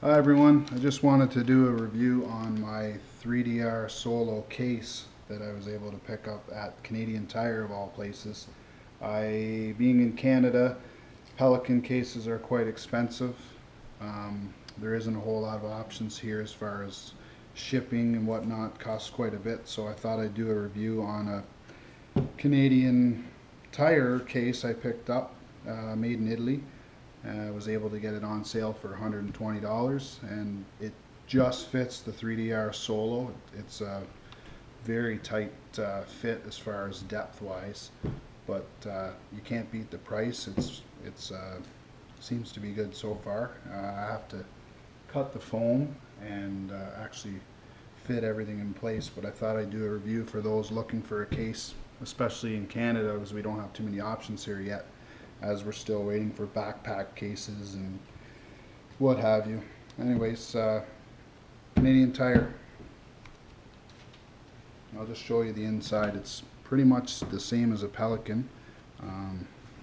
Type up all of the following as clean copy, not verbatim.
Hi everyone, I just wanted to do a review on my 3DR Solo case that I was able to pick up at Canadian Tire of all places. Being in Canada, Pelican cases are quite expensive. There isn't a whole lot of options here as far as shipping and whatnot, costs quite a bit, so I thought I'd do a review on a Canadian Tire case I picked up, made in Italy. I was able to get it on sale for $120, and it just fits the 3DR Solo. It's a very tight fit as far as depth wise, but you can't beat the price. It's seems to be good so far. I have to cut the foam and actually fit everything in place, but I thought I'd do a review for those looking for a case, especially in Canada, because we don't have too many options here yet, as we're still waiting for backpack cases and what have you. Anyways, Canadian Tire. I'll just show you the inside. It's pretty much the same as a Pelican.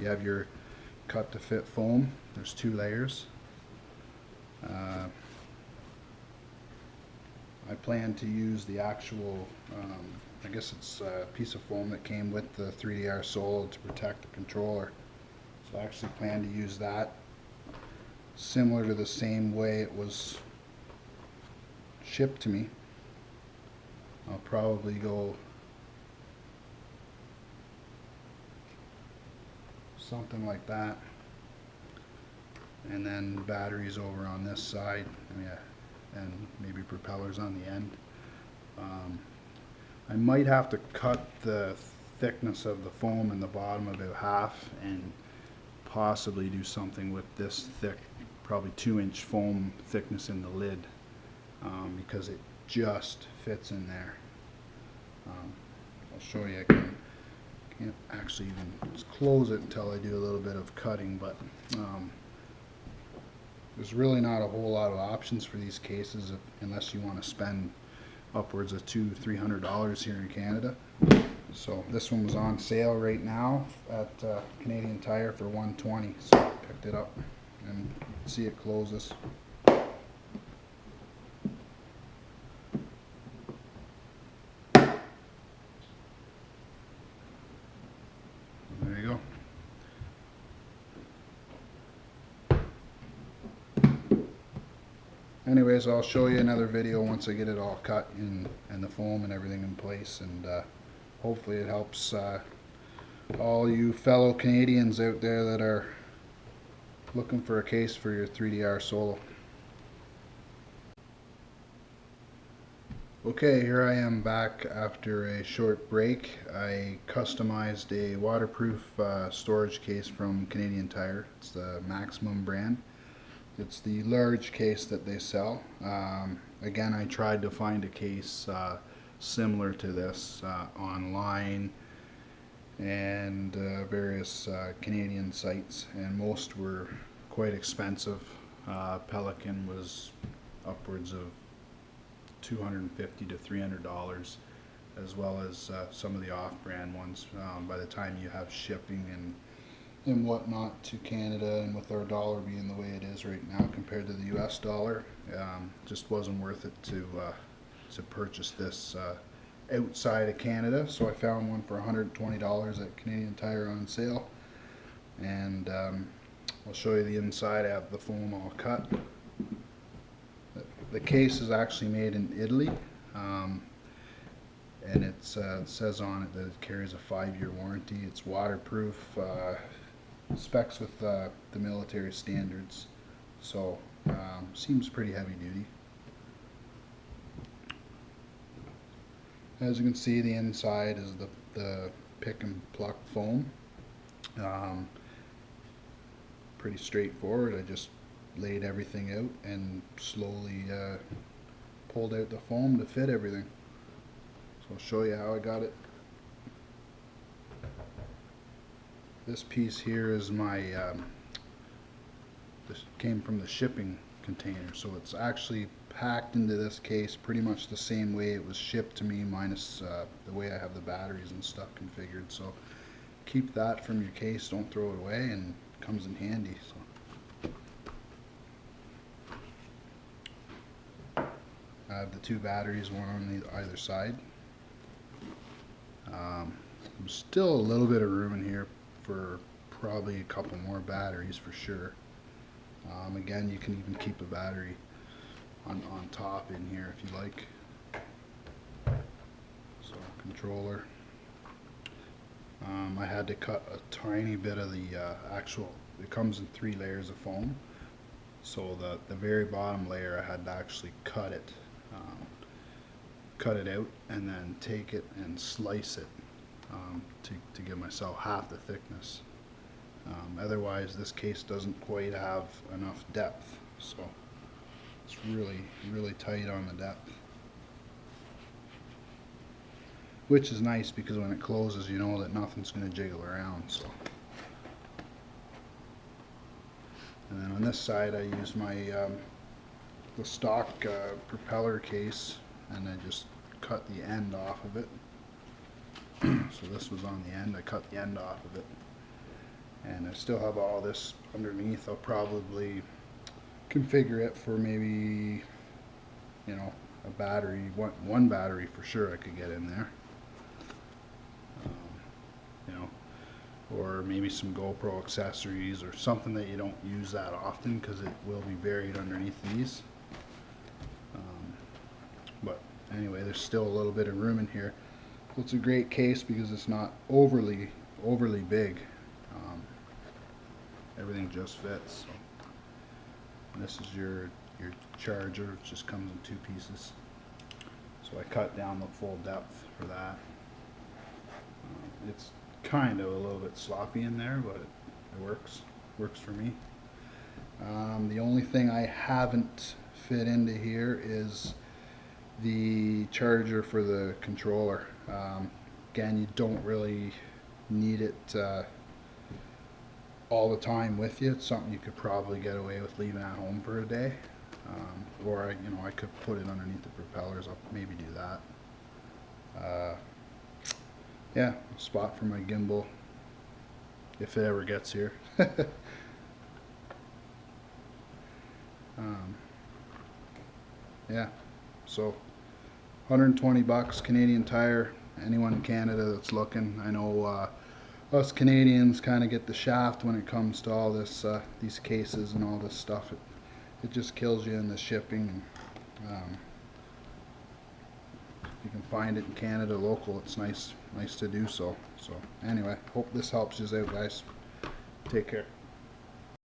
You have your cut to fit foam. There's two layers. I plan to use the actual, I guess it's a piece of foam that came with the 3DR Solo to protect the controller. So I actually plan to use that similar to the same way it was shipped to me. I'll probably go something like that, and then batteries over on this side, and maybe propellers on the end. I might have to cut the thickness of the foam in the bottom about half and possibly do something with this thick, probably 2-inch foam thickness in the lid, because it just fits in there. I'll show you. I can't actually even just close it until I do a little bit of cutting, but there's really not a whole lot of options for these cases unless you want to spend upwards of $200–300 here in Canada. So this one was on sale right now at Canadian Tire for $120, so I picked it up, and you can see it closes. There you go. Anyways, I'll show you another video once I get it all cut and the foam and everything in place, and hopefully it helps all you fellow Canadians out there that are looking for a case for your 3DR Solo. Okay, here I am back after a short break. I customized a waterproof storage case from Canadian Tire. It's the Maximum brand. It's the large case that they sell. Again, I tried to find a case similar to this online and various Canadian sites, and most were quite expensive. Pelican was upwards of $250–300, as well as some of the off-brand ones. By the time you have shipping and whatnot to Canada, and with our dollar being the way it is right now compared to the US dollar, just wasn't worth it to purchase this outside of Canada. So I found one for $120 at Canadian Tire on sale, and I'll show you the inside. I have the foam all cut. The case is actually made in Italy, and it says on it that it carries a 5-year warranty. It's waterproof, specs with the military standards, so seems pretty heavy duty. As you can see, the inside is the pick and pluck foam. Pretty straightforward. I just laid everything out and slowly pulled out the foam to fit everything. So I'll show you how I got it. This piece here is my this came from the shipping container, so it's actually packed into this case pretty much the same way it was shipped to me, minus the way I have the batteries and stuff configured. So keep that from your case, don't throw it away, and it comes in handy. So have the 2 batteries, one on either side. There's still a little bit of room in here for probably a couple more batteries for sure. Again, you can even keep a battery on top in here if you like. So controller. I had to cut a tiny bit of the actual, it comes in 3 layers of foam, so the very bottom layer I had to actually cut it out and then take it and slice it to give myself half the thickness. Otherwise this case doesn't quite have enough depth, so it's really tight on the depth, which is nice because when it closes you know that nothing's going to jiggle around. So, and then on this side I use my the stock propeller case, and I just cut the end off of it. So this was on the end, I cut the end off of it, and I still have all this underneath. I'll probably configure it for maybe, you know, a battery, one battery for sure I could get in there. You know, or maybe some GoPro accessories or something that you don't use that often, because it will be buried underneath these. But anyway, there's still a little bit of room in here. So it's a great case because it's not overly big. Everything just fits. So. And this is your charger. It just comes in 2 pieces. So I cut down the full depth for that. It's kind of a little bit sloppy in there, but it works for me. The only thing I haven't fit into here is the charger for the controller. Again, you don't really need it all the time with you. It's something you could probably get away with leaving at home for a day, or you know, I could put it underneath the propellers. I'll maybe do that. Yeah, a spot for my gimbal if it ever gets here. Yeah, so 120 bucks, Canadian Tire. Anyone in Canada that's looking, I know us Canadians kind of get the shaft when it comes to all this, these cases and all this stuff. It just kills you in the shipping. And, if you can find it in Canada local, it's nice to do so. So anyway, hope this helps you out, guys. Take care.